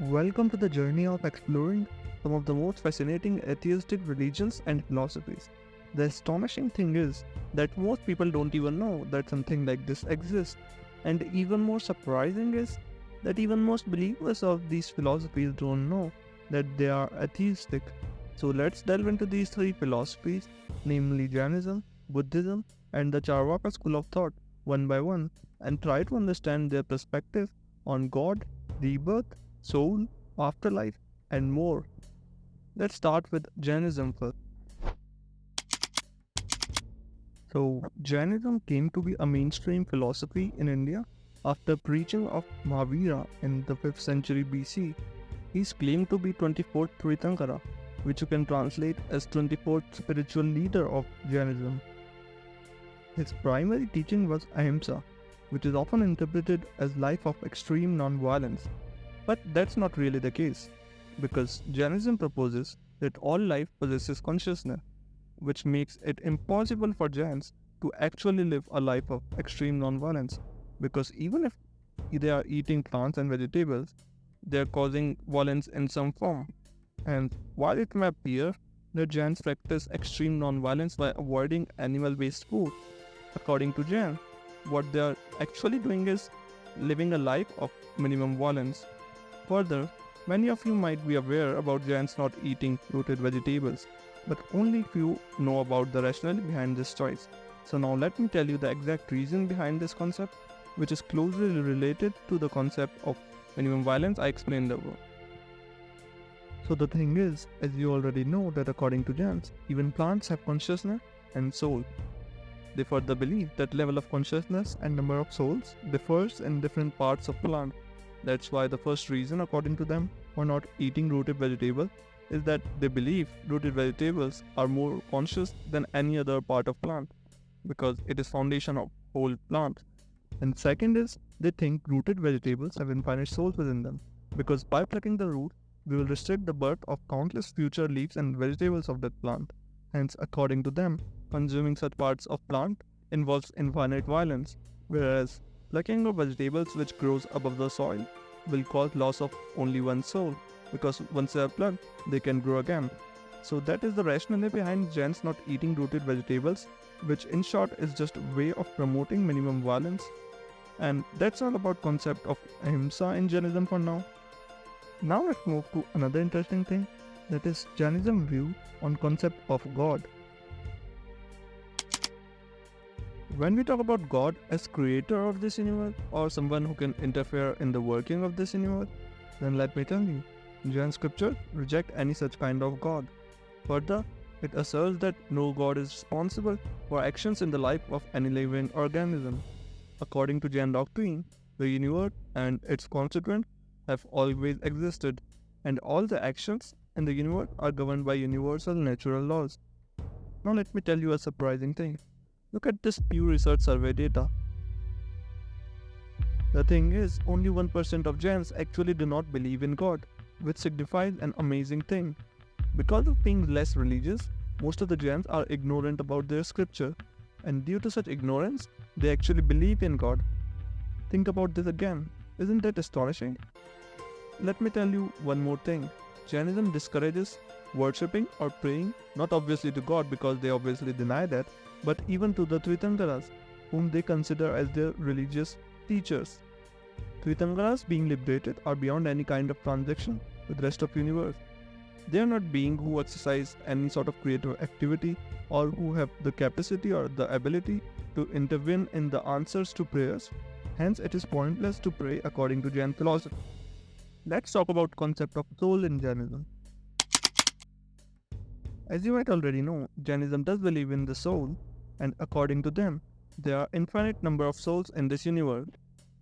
Welcome to the journey of exploring some of the most fascinating atheistic religions and philosophies. The astonishing thing is that most people don't even know that something like this exists, and even more surprising is that even most believers of these philosophies don't know that they are atheistic. So let's delve into these three philosophies, namely Jainism, Buddhism, and the Charvaka School of Thought, one by one, and try to understand their perspective on God, rebirth, soul, afterlife, and more. Let's start with Jainism first. So, Jainism came to be a mainstream philosophy in India after preaching of Mahavira in the 5th century BC. He is claimed to be 24th Tirthankara, which you can translate as 24th spiritual leader of Jainism. His primary teaching was Ahimsa, which is often interpreted as life of extreme non-violence. But that's not really the case, because Jainism proposes that all life possesses consciousness, which makes it impossible for Jains to actually live a life of extreme non-violence, because even if they are eating plants and vegetables, they are causing violence in some form. And while it may appear that Jains practice extreme non-violence by avoiding animal-based food, according to Jain, what they are actually doing is living a life of minimum violence. Further, many of you might be aware about Jains not eating rooted vegetables, but only few know about the rationale behind this choice. So now let me tell you the exact reason behind this concept, which is closely related to the concept of minimum violence I explained above. So the thing is, as you already know that according to Jains, even plants have consciousness and soul. They further believe that level of consciousness and number of souls differs in different parts of plant. That's why the first reason, according to them, for not eating rooted vegetables is that they believe rooted vegetables are more conscious than any other part of plant, because it is foundation of whole plant. And second is, they think rooted vegetables have infinite souls within them, because by plucking the root, we will restrict the birth of countless future leaves and vegetables of that plant. Hence, according to them, consuming such parts of plant involves infinite violence, whereas plucking of vegetables which grows above the soil will cause loss of only one soul, because once they are plucked, they can grow again. So that is the rationale behind Jains not eating rooted vegetables, which in short is just a way of promoting minimum violence. And that's all about concept of Ahimsa in Jainism for now. Now let's move to another interesting thing, that is Jainism view on concept of God. When we talk about God as creator of this universe or someone who can interfere in the working of this universe, then let me tell you, Jain scriptures reject any such kind of God. Further, it asserts that no God is responsible for actions in the life of any living organism. According to Jain doctrine, the universe and its constituents have always existed, and all the actions in the universe are governed by universal natural laws. Now let me tell you a surprising thing. Look at this Pew Research survey data. The thing is, only 1% of Jains actually do not believe in God, which signifies an amazing thing. Because of being less religious, most of the Jains are ignorant about their scripture, and due to such ignorance, they actually believe in God. Think about this again. Isn't that astonishing? Let me tell you one more thing. Jainism discourages worshipping or praying, not obviously to God because they obviously deny that, but even to the Tirthankaras, whom they consider as their religious teachers. Tirthankaras, being liberated, are beyond any kind of transaction with the rest of universe. They are not beings who exercise any sort of creative activity or who have the capacity or the ability to intervene in the answers to prayers. Hence, it is pointless to pray according to Jain philosophy. Let's talk about concept of soul in Jainism. As you might already know, Jainism does believe in the soul, and according to them, there are infinite number of souls in this universe.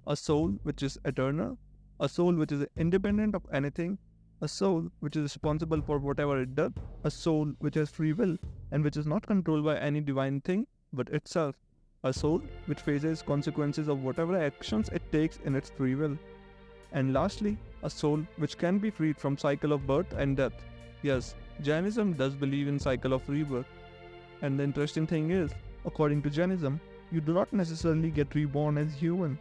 A soul which is eternal, a soul which is independent of anything, a soul which is responsible for whatever it does, a soul which has free will and which is not controlled by any divine thing but itself, a soul which faces consequences of whatever actions it takes in its free will. And lastly, a soul which can be freed from cycle of birth and death. Yes, Jainism does believe in cycle of rebirth. And the interesting thing is, according to Jainism, you do not necessarily get reborn as human.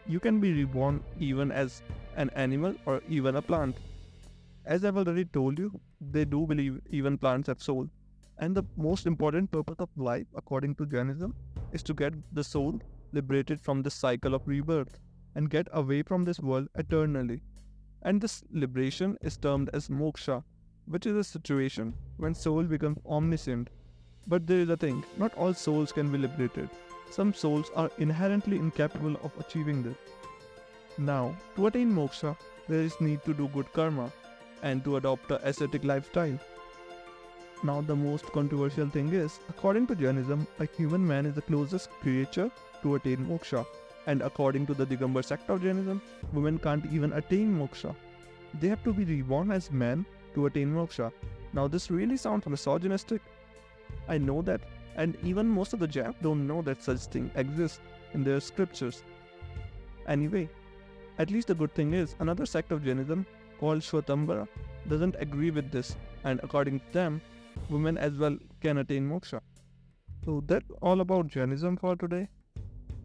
You can be reborn even as an animal, or even a plant. As I've already told you, they do believe even plants have soul. And the most important purpose of life, according to Jainism, is to get the soul liberated from this cycle of rebirth and get away from this world eternally. And this liberation is termed as moksha, which is a situation when soul becomes omniscient. But there is a thing, not all souls can be liberated. Some souls are inherently incapable of achieving this. Now, to attain moksha, there is need to do good karma and to adopt a ascetic lifestyle. Now, the most controversial thing is, according to Jainism, a human man is the closest creature to attain moksha. And according to the Digambar sect of Jainism, women can't even attain moksha. They have to be reborn as men to attain moksha. Now, this really sounds misogynistic. I know that, and even most of the Jains don't know that such thing exists in their scriptures. Anyway, at least the good thing is, another sect of Jainism called Shwetambara doesn't agree with this, and according to them, women as well can attain moksha. So that's all about Jainism for today.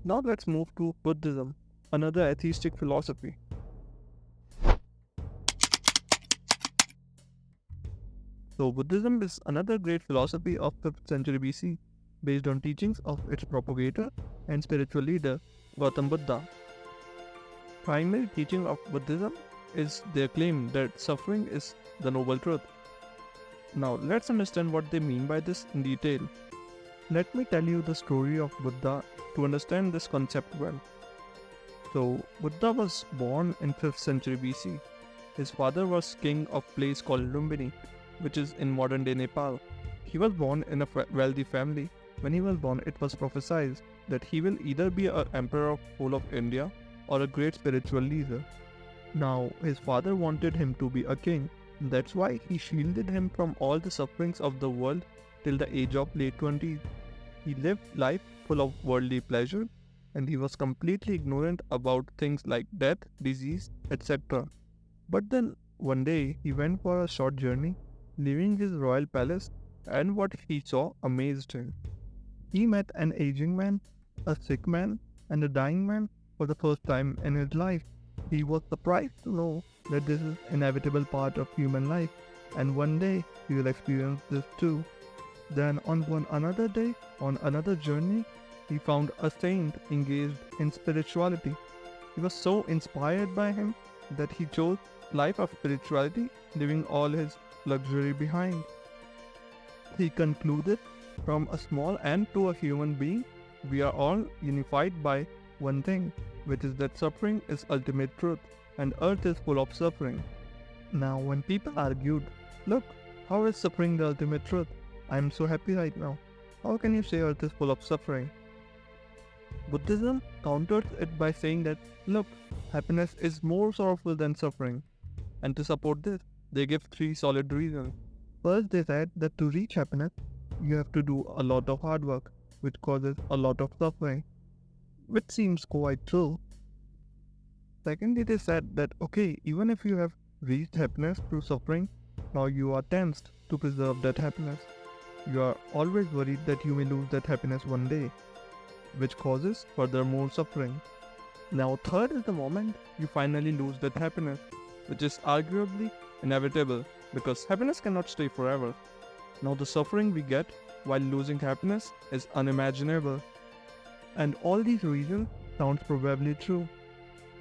Now let's move to Buddhism, another atheistic philosophy. So Buddhism is another great philosophy of 5th century BC, based on teachings of its propagator and spiritual leader, Gautam Buddha. Primary teaching of Buddhism is their claim that suffering is the noble truth. Now let's understand what they mean by this in detail. Let me tell you the story of Buddha to understand this concept well. So Buddha was born in 5th century BC. His father was king of a place called Lumbini, which is in modern day Nepal. He was born in a wealthy family. When he was born, it was prophesied that he will either be an emperor of whole of India or a great spiritual leader. Now, his father wanted him to be a king. That's why he shielded him from all the sufferings of the world till the age of late 20s. He lived life full of worldly pleasure, and he was completely ignorant about things like death, disease, etc. But then, one day, he went for a short journey, leaving his royal palace, and what he saw amazed him. He met an aging man, a sick man, and a dying man for the first time in his life. He was surprised to know that this is an inevitable part of human life, and one day he will experience this too. Then on another day, on another journey, he found a saint engaged in spirituality. He was so inspired by him that he chose life of spirituality, leaving all his luxury behind. He concluded, from a small ant to a human being, we are all unified by one thing, which is that suffering is ultimate truth, and earth is full of suffering. Now when people argued, look, how is suffering the ultimate truth? I am so happy right now. How can you say earth is full of suffering? Buddhism counters it by saying that, look, happiness is more sorrowful than suffering. And to support this, they give 3 solid reasons. First, they said that to reach happiness, you have to do a lot of hard work, which causes a lot of suffering, which seems quite true. Secondly, they said that okay, even if you have reached happiness through suffering, now you are tensed to preserve that happiness. You are always worried that you may lose that happiness one day, which causes further more suffering. Now third is the moment you finally lose that happiness, which is arguably inevitable because happiness cannot stay forever. Now the suffering we get while losing happiness is unimaginable. And all these reasons sounds probably true,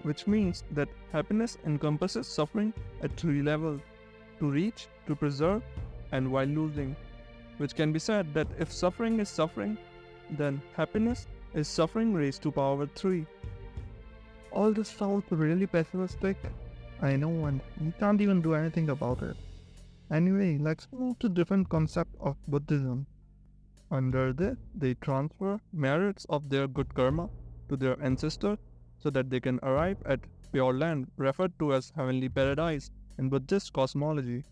which means that happiness encompasses suffering at 3 levels: to reach, to preserve, and while losing, which can be said that if suffering is suffering, then happiness is suffering raised to power 3. All this sounds really pessimistic, I know, and we can't even do anything about it. Anyway, let's move to different concept of Buddhism. Under this, they transfer merits of their good karma to their ancestors so that they can arrive at pure land, referred to as heavenly paradise in Buddhist cosmology.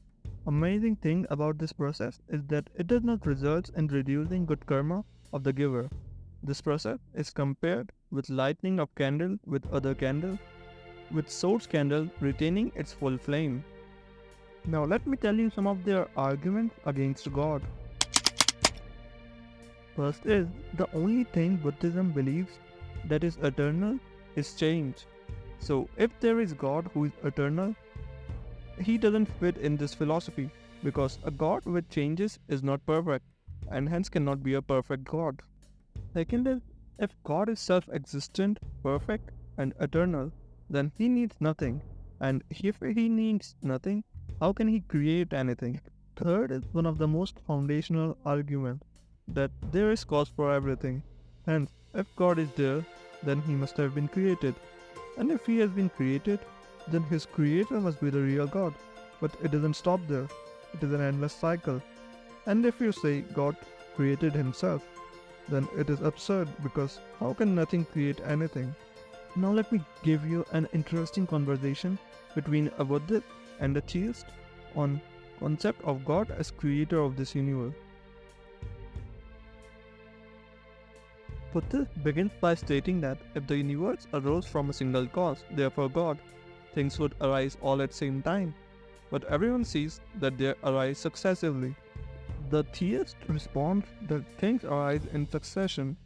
Amazing thing about this process is that it does not result in reducing good karma of the giver. This process is compared with lighting of candle with other candle, with source candle retaining its full flame. Now let me tell you some of their arguments against God. First is, the only thing Buddhism believes that is eternal is change. So if there is God who is eternal, he doesn't fit in this philosophy because a God which changes is not perfect and hence cannot be a perfect God. Second is, if God is self-existent, perfect and eternal, then he needs nothing. And if he needs nothing, how can he create anything? Third is one of the most foundational arguments that there is cause for everything. Hence, if God is there, then he must have been created. And if he has been created, then his creator must be the real God. But it doesn't stop there. It is an endless cycle. And if you say God created himself, then it is absurd because how can nothing create anything? Now let me give you an interesting conversation between a Buddhist and a theist on concept of God as creator of this universe. Buddhism begins by stating that if the universe arose from a single cause, therefore God, things would arise all at the same time. But everyone sees that they arise successively. The theist responds that things arise in succession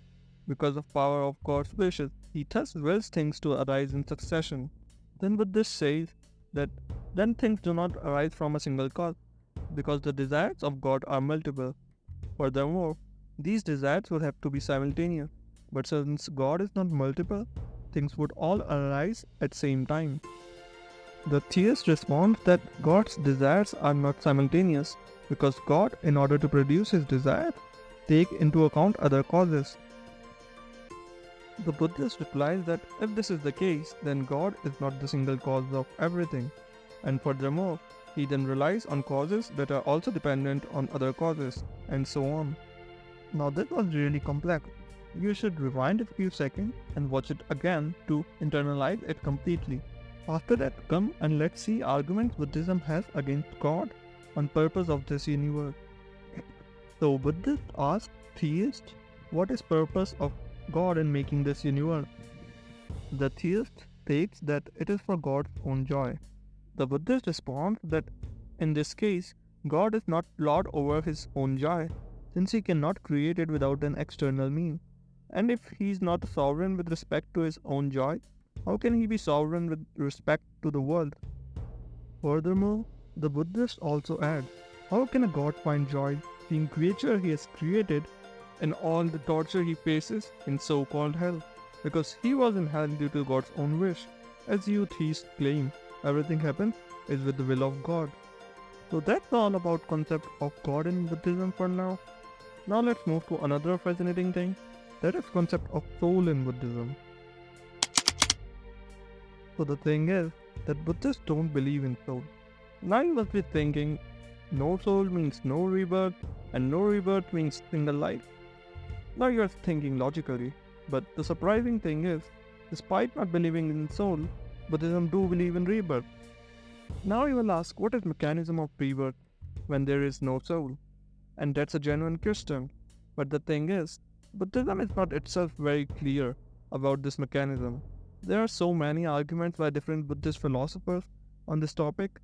because of power of God's wishes. He thus wills things to arise in succession. Then Buddhist says that then things do not arise from a single cause because the desires of God are multiple. Furthermore, these desires would have to be simultaneous. But since God is not multiple, things would all arise at the same time. The theist responds that God's desires are not simultaneous because God, in order to produce his desires, take into account other causes. The Buddhist replies that if this is the case, then God is not the single cause of everything, and furthermore, he then relies on causes that are also dependent on other causes, and so on. Now this was really complex. You should rewind a few seconds and watch it again to internalize it completely. After that, come and let's see arguments Buddhism has against God on purpose of this universe. So Buddhists ask theist, what is purpose of God in making this universe? The theist states that it is for God's own joy. The Buddhist responds that in this case, God is not lord over his own joy, since he cannot create it without an external means. And if he is not sovereign with respect to his own joy, how can he be sovereign with respect to the world? Furthermore, the Buddhist also adds, how can a God find joy seeing creature he has created and all the torture he faces in so-called hell? Because he was in hell due to God's own wish. As you theists claim, everything happens is with the will of God. So that's all about concept of God in Buddhism for now. Now let's move to another fascinating thing, that is concept of soul in Buddhism. So the thing is that Buddhists don't believe in soul. Now you must be thinking, no soul means no rebirth and no rebirth means single life. Now you are thinking logically, but the surprising thing is, despite not believing in soul, Buddhism do believe in rebirth. Now you will ask, what is mechanism of rebirth when there is no soul? And that's a genuine question. But the thing is, Buddhism is not itself very clear about this mechanism. There are so many arguments by different Buddhist philosophers on this topic,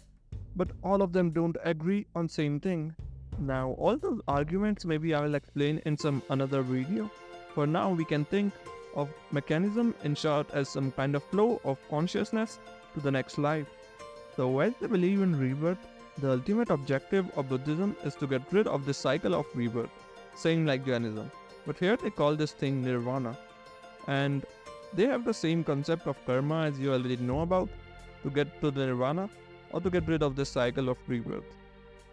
but all of them don't agree on same thing. Now all those arguments maybe I will explain in some another video. For now we can think of mechanism in short as some kind of flow of consciousness to the next life. So as they believe in rebirth, the ultimate objective of Buddhism is to get rid of this cycle of rebirth, same like Jainism. But here they call this thing Nirvana. And they have the same concept of karma as you already know about, to get to the Nirvana or to get rid of this cycle of rebirth.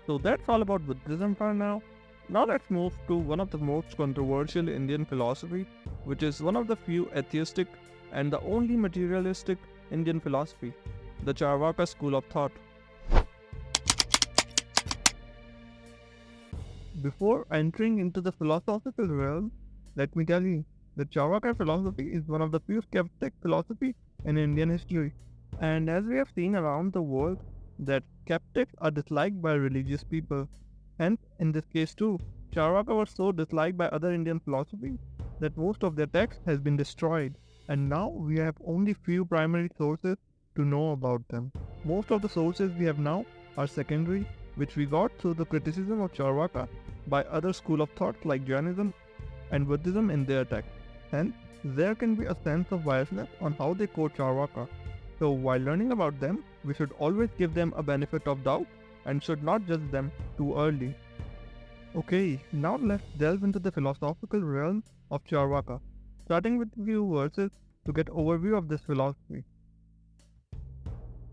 So that's all about Buddhism for now. Now let's move to one of the most controversial Indian philosophy, which is one of the few atheistic and the only materialistic Indian philosophy, the Charvaka School of Thought. Before entering into the philosophical realm, let me tell you that Charvaka philosophy is one of the few skeptic philosophy in Indian history. And as we have seen around the world, that skeptics are disliked by religious people. Hence, in this case too, Charvaka was so disliked by other Indian philosophy that most of their text has been destroyed. And now we have only few primary sources to know about them. Most of the sources we have now are secondary, which we got through the criticism of Charvaka by other school of thought like Jainism and Buddhism in their text. Hence, there can be a sense of biasness on how they quote Charvaka. So while learning about them, we should always give them a benefit of doubt and should not judge them too early. Okay, now let's delve into the philosophical realm of Charvaka, starting with a few verses to get overview of this philosophy.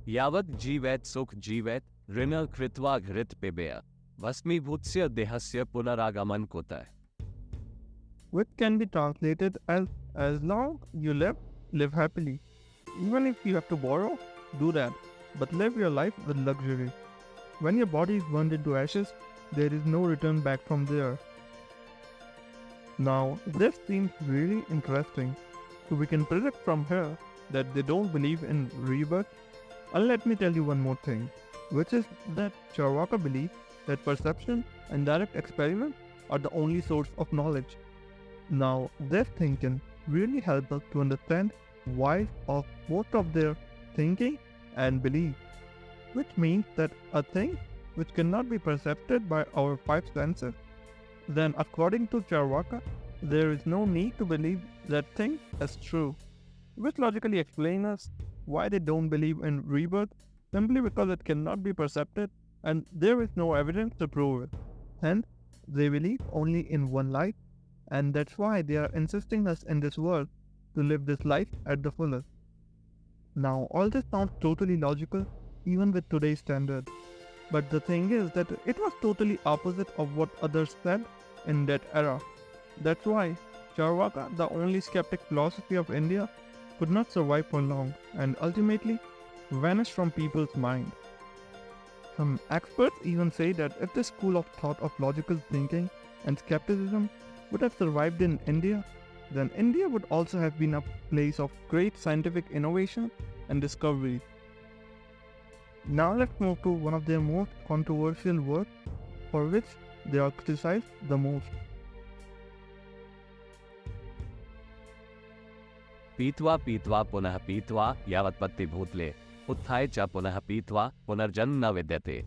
यावत् जीवेत् सुख जीवेत् ऋण कृत्वा घृत पिबेय भस्मीभूतस्य देहस्य पुनरागमन कुतः. Which can be translated as long you live, live happily. Even if you have to borrow, do that, but live your life with luxury. When your body is burned into ashes, there is no return back from there. Now, this seems really interesting, so we can predict from here that they don't believe in rebirth. And let me tell you one more thing, which is that Charvaka believes that perception and direct experiment are the only source of knowledge. Now, this thinking really helps us to understand why of most of their thinking and belief, which means that a thing which cannot be perceived by our five senses, then according to Charvaka, there is no need to believe that thing as true, which logically explains us why they don't believe in rebirth simply because it cannot be perceived and there is no evidence to prove it. Hence, they believe only in one life, and that's why they are insisting us in this world to live this life at the fullest. Now, all this sounds totally logical, even with today's standards. But the thing is that it was totally opposite of what others said in that era. That's why Charvaka, the only skeptic philosophy of India, could not survive for long and ultimately vanished from people's mind. Some experts even say that if the school of thought of logical thinking and skepticism would have survived in India, then India would also have been a place of great scientific innovation and discovery. Now let's move to one of their most controversial works for which they are criticized the most. पीत्वा पीत्वा पुनः पीत्वा यावत्पत्ति भूतले उत्थाय च पुनः पीत्वा पुनर्जन्म न विद्यते.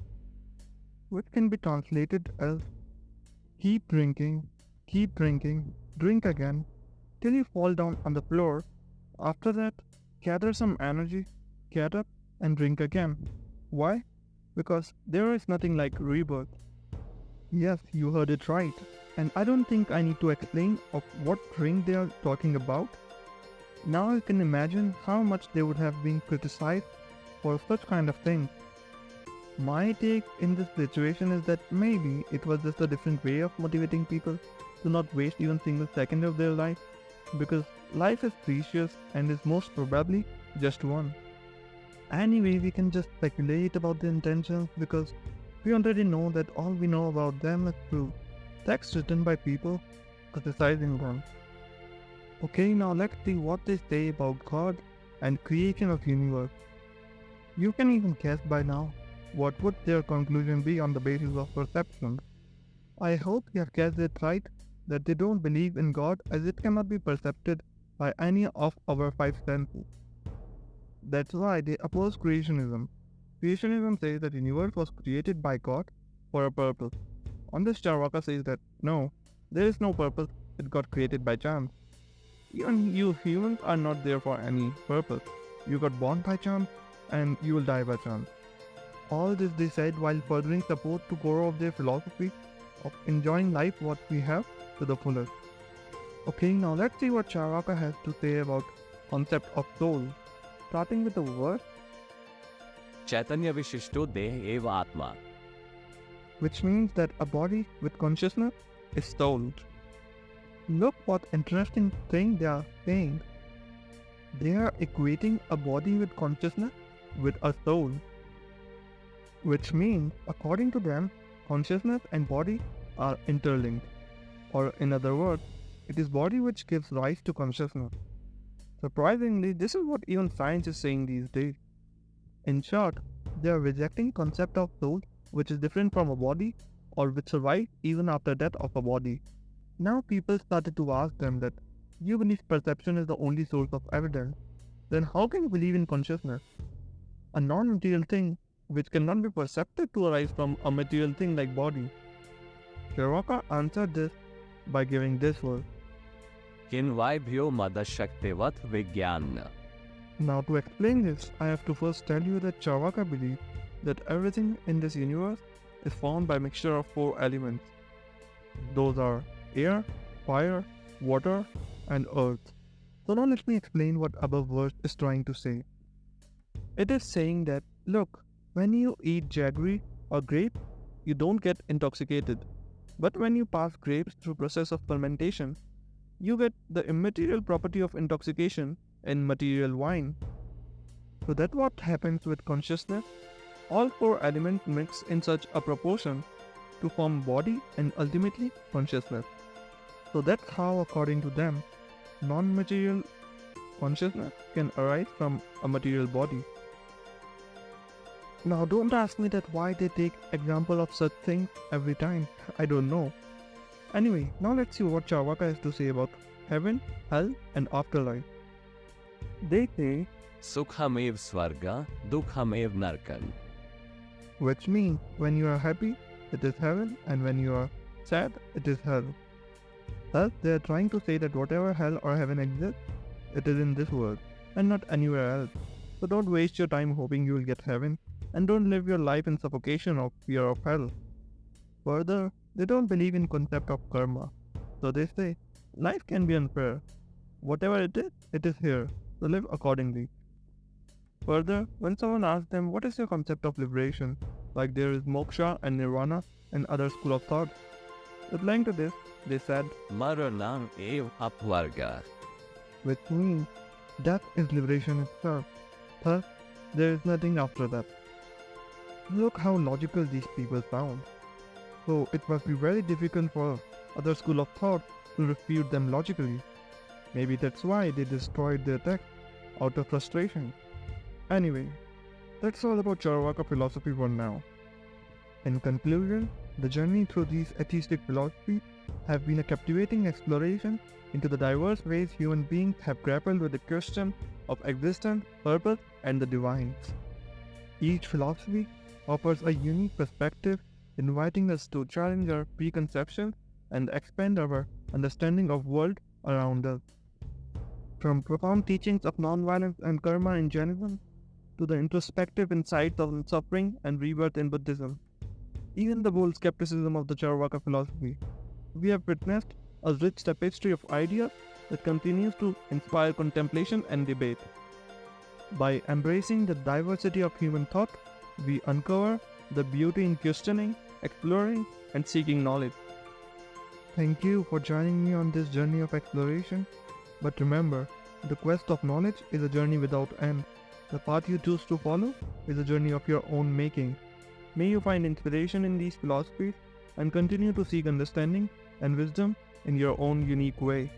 Which can be translated as keep drinking, drink again, till you fall down on the floor. After that, gather some energy, get up and drink again. Why? Because there is nothing like rebirth. Yes, you heard it right. And I don't think I need to explain of what drink they are talking about. Now you can imagine how much they would have been criticized for such kind of things. My take in this situation is that maybe it was just a different way of motivating people to not waste even single second of their life, because life is precious and is most probably just one. Anyway, we can just speculate about the intentions because we already know that all we know about them is through texts written by people criticizing them. Okay, now let's see what they say about God and creation of universe. You can even guess by now what would their conclusion be on the basis of perception. I hope you have guessed it right that they don't believe in God as it cannot be perceived by any of our five senses. That's why they oppose creationism. Creationism says that the universe was created by God for a purpose. On this, Charvaka says that no, there is no purpose, it got created by chance. Even you humans are not there for any purpose. You got born by chance and you will die by chance. All this they said while furthering support to core of their philosophy of enjoying life what we have to the fullest. Okay, now let's see what Charvaka has to say about concept of soul. Starting with the verse, चैतन्य विशिष्टो देह एव आत्मा. which means that a body with consciousness is soul. Look what interesting thing they are saying. They are equating a body with consciousness with a soul. Which means, according to them, consciousness and body are interlinked. Or in other words, it is body which gives rise to consciousness. Surprisingly, this is what even science is saying these days. In short, they are rejecting concept of soul which is different from a body or which survives even after death of a body. Now people started to ask them that you believe perception is the only source of evidence, then how can you believe in consciousness? A non-material thing which cannot be perceived to arise from a material thing like body. Charvaka answered this by giving this verse. किन्वायभ्यो मदशक्तिवत् विज्ञान. Now to explain this, I have to first tell you that Charvaka believes that everything in this universe is formed by mixture of four elements. Those are air, fire, water, and earth. So now let me explain what above verse is trying to say. It is saying that, look, when you eat jaggery or grape, you don't get intoxicated. But when you pass grapes through process of fermentation, you get the immaterial property of intoxication in material wine. So that's what happens with consciousness. All four elements mix in such a proportion to form body and ultimately consciousness. So that's how, according to them, non-material consciousness can arise from a material body. Now don't ask me that why they take example of such things every time. I don't know. Anyway, now let's see what Charvaka has to say about heaven, hell and afterlife. They say, Sukhamev Swarga, Dukhamev Narkan. which means when you are happy, it is heaven, and when you are sad, it is hell. Thus, they are trying to say that whatever hell or heaven exists, it is in this world, and not anywhere else. So don't waste your time hoping you will get heaven, and don't live your life in suffocation of fear of hell. Further, they don't believe in concept of karma. So they say, life can be unfair. Whatever it is here, so live accordingly. Further, when someone asks them, what is your concept of liberation? Like there is Moksha and Nirvana and other school of thought. Replying to this, they said, Maranam ev apvarga. which means death is liberation itself. Thus, there is nothing after that. Look how logical these people sound. So it must be very difficult for other school of thought to refute them logically. Maybe that's why they destroyed their text out of frustration. Anyway, that's all about Charvaka philosophy for now. In conclusion, the journey through these atheistic philosophies have been a captivating exploration into the diverse ways human beings have grappled with the question of existence, purpose, and the divine. Each philosophy offers a unique perspective, inviting us to challenge our preconceptions and expand our understanding of world around us. From profound teachings of non-violence and karma in Jainism to the introspective insights of suffering and rebirth in Buddhism, even the bold skepticism of the Charvaka philosophy, we have witnessed a rich tapestry of ideas that continues to inspire contemplation and debate. By embracing the diversity of human thought, we uncover the beauty in questioning, exploring, and seeking knowledge. Thank you for joining me on this journey of exploration. But remember, the quest of knowledge is a journey without end. The path you choose to follow is a journey of your own making. May you find inspiration in these philosophies and continue to seek understanding and wisdom in your own unique way.